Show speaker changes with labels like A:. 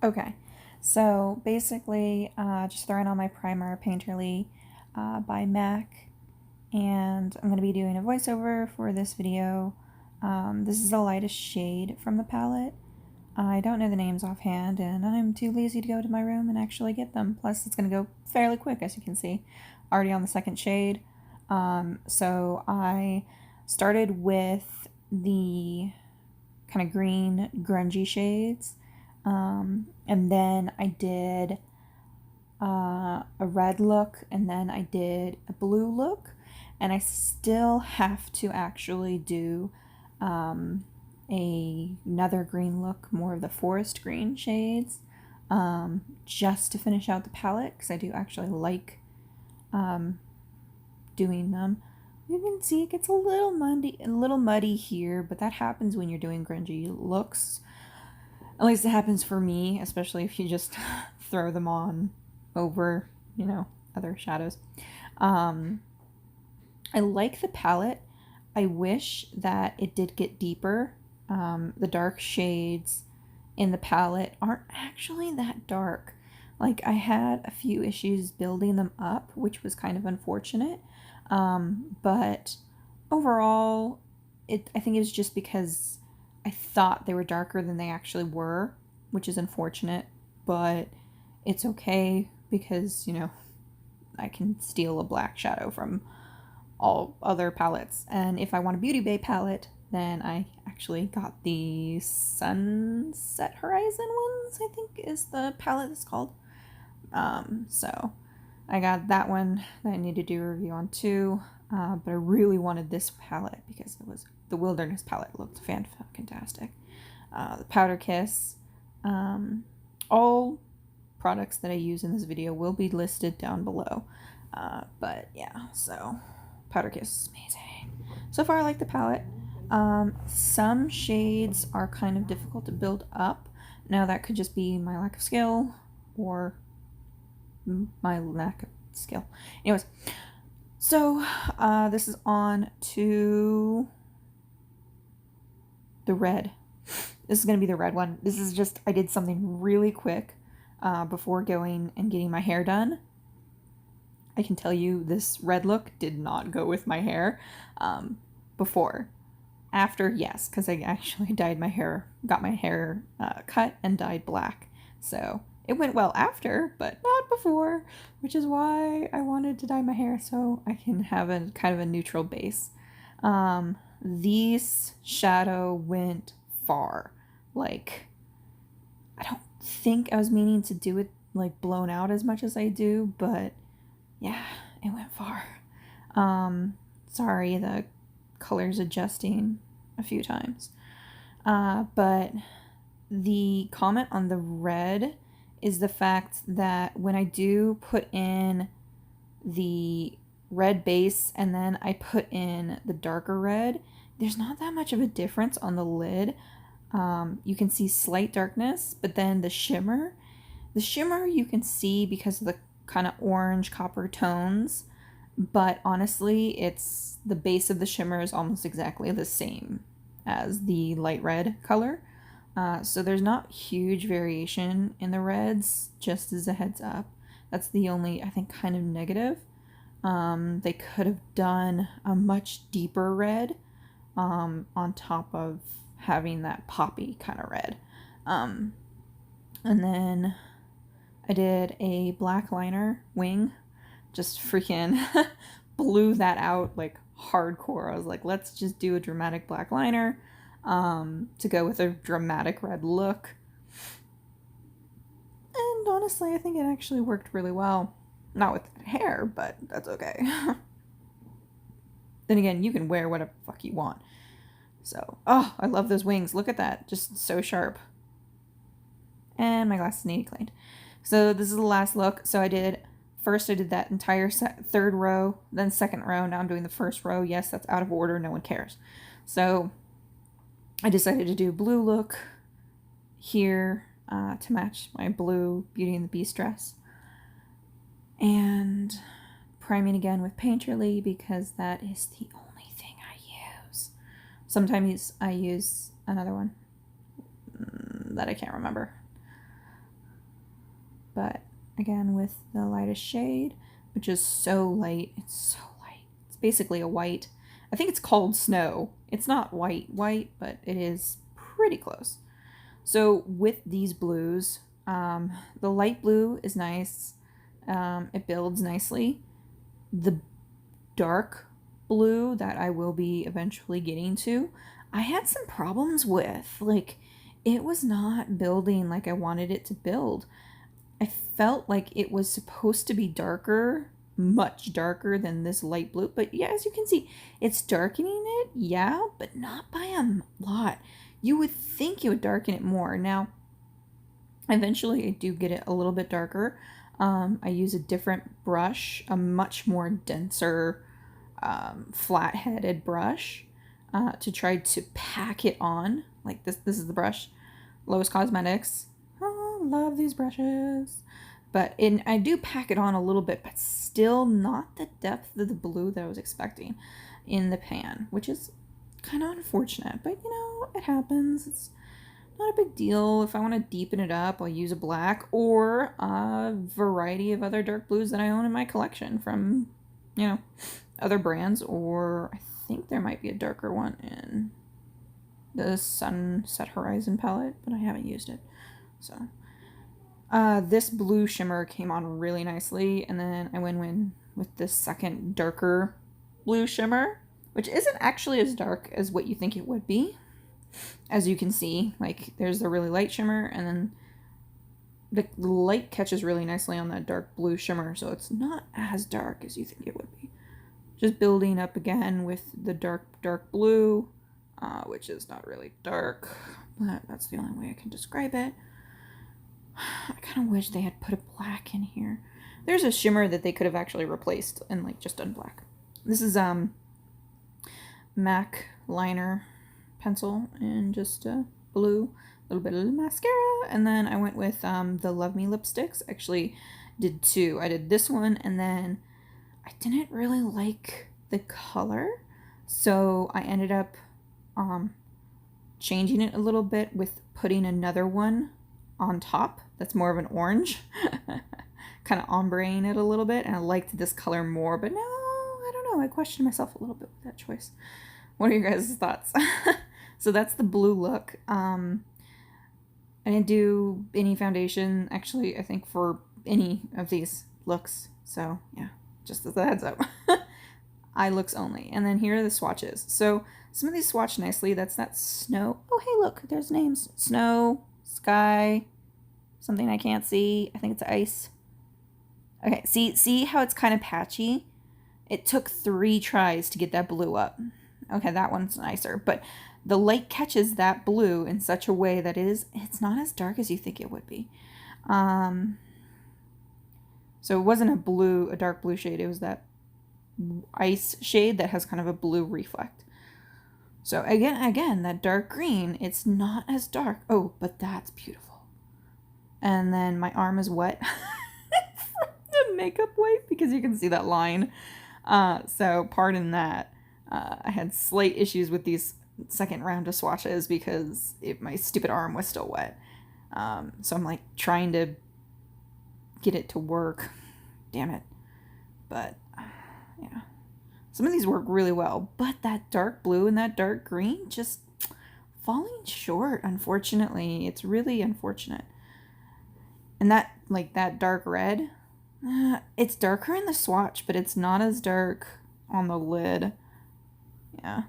A: Okay, so basically, just throwing on my primer, Painterly by MAC, and I'm going to be doing a voiceover for this video. This is the lightest shade from the palette. I don't know the names offhand, and I'm too lazy to go to my room and actually get them. Plus, it's going to go fairly quick, as you can see. Already on the second shade. So I started with the kind of green, grungy shades. And then I did a red look, and then I did a blue look, and I still have to actually do another green look, more of the forest green shades, just to finish out the palette, because I do actually like doing them. You can see it gets a little muddy here, but that happens when you're doing grungy looks. At least it happens for me, especially if you just throw them on over, other shadows. I like the palette. I wish that it did get deeper. The dark shades in the palette aren't actually that dark. Like, I had a few issues building them up, which was kind of unfortunate. But overall, I think it was just because I thought they were darker than they actually were, which is unfortunate, but it's okay because, I can steal a black shadow from all other palettes. And if I want a Beauty Bay palette, then I actually got the Sunset Horizon ones, I think is the palette it's called. So I got that one that I need to do a review on too. But I really wanted this palette because it was the Wilderness palette. It looked fantastic. The Powder Kiss. All products that I use in this video will be listed down below. But yeah, so Powder Kiss is amazing. So far I like the palette. Some shades are kind of difficult to build up. Now that could just be my lack of skill or my lack of skill. Anyways, so this is on to the red. This is going to be the red one. This is just, I did something really quick before going and getting my hair done. I can tell you this red look did not go with my hair before. After, yes, because I actually dyed my hair, got my hair cut and dyed black. So it went well after, but not before, which is why I wanted to dye my hair so I can have a kind of a neutral base. These shadow went far. Like, I don't think I was meaning to do it like blown out as much as I do, but yeah, it went far. Sorry, the color's adjusting a few times. But the comment on the red is the fact that when I do put in the red base and then I put in the darker red, there's not that much of a difference on the lid. You can see slight darkness, but then the shimmer you can see because of the kind of orange copper tones, but honestly it's the base of the shimmer is almost exactly the same as the light red color. So there's not huge variation in the reds, just as a heads up. That's the only, I think, kind of negative. They could have done a much deeper red on top of having that poppy kind of red. And then I did a black liner wing, just freaking blew that out like hardcore. I was like, let's just do a dramatic black liner to go with a dramatic red look. And honestly, I think it actually worked really well. Not with hair, but that's okay. Then again, you can wear whatever the fuck you want. So, oh, I love those wings. Look at that. Just so sharp. And my glasses need cleaned. So this is the last look. So I did that entire third row, then second row. Now I'm doing the first row. Yes, that's out of order. No one cares. So I decided to do a blue look here to match my blue Beauty and the Beast dress. And priming again with Painterly because that is the only thing I use. Sometimes I use another one that I can't remember. but again, with the lightest shade, which is so light. It's so light. It's basically a white. I think it's called snow. It's not white, but it is pretty close. So with these blues, the light blue is nice. It builds nicely. The dark blue that I will be eventually getting to, I had some problems with. Like, it was not building like I wanted it to build. I felt like it was supposed to be darker, much darker than this light blue. But yeah, as you can see, it's darkening it, yeah, but not by a lot. You would think you would darken it more. Now, eventually I do get it a little bit darker. I use a different brush, a much more denser, flat-headed brush to try to pack it on. Like this is the brush, Lowe's Cosmetics. Oh, love these brushes. But I do pack it on a little bit, but still not the depth of the blue that I was expecting in the pan, which is kind of unfortunate. But you know, it happens. It's not a big deal. If I want to deepen it up, I'll use a black or a variety of other dark blues that I own in my collection from, you know, other brands. Or I think there might be a darker one in the Sunset Horizon palette, but I haven't used it. So this blue shimmer came on really nicely, and then I went in with this second darker blue shimmer, which isn't actually as dark as what you think it would be. As you can see, like, there's the really light shimmer, and then the light catches really nicely on that dark blue shimmer, so it's not as dark as you think it would be. Just building up again with the dark blue, which is not really dark, but that's the only way I can describe it. I kind of wish they had put a black in here. There's a shimmer that they could have actually replaced and like just done black. This is MAC liner pencil and just blue, a little bit of mascara, and then I went with the Love Me lipsticks. Actually did two. I did this one, and then I didn't really like the color, so I ended up changing it a little bit with putting another one on top that's more of an orange, kind of ombreing it a little bit, and I liked this color more, but no, I don't know, I questioned myself a little bit with that choice. What are your guys' thoughts? So that's the blue look. I didn't do any foundation, actually, I think, for any of these looks, so yeah, just as a heads up. Eye looks only. And then here are the swatches. So some of these swatch nicely. That's that snow. Oh, hey, look, there's names. Snow, sky, something I can't see. I think it's ice. Okay, see how it's kind of patchy? It took 3 tries to get that blue up. Okay, that one's nicer, but the light catches that blue in such a way that it's not as dark as you think it would be. So it wasn't a dark blue shade. It was that ice shade that has kind of a blue reflect. So again, that dark green, it's not as dark. Oh, but that's beautiful. And then my arm is wet from the makeup wipe because you can see that line. So pardon that. I had slight issues with these second round of swatches because my stupid arm was still wet. So I'm like trying to get it to work. Damn it. But yeah, some of these work really well, but that dark blue and that dark green just falling short, unfortunately. It's really unfortunate. And that dark red, it's darker in the swatch, but it's not as dark on the lid. Yeah,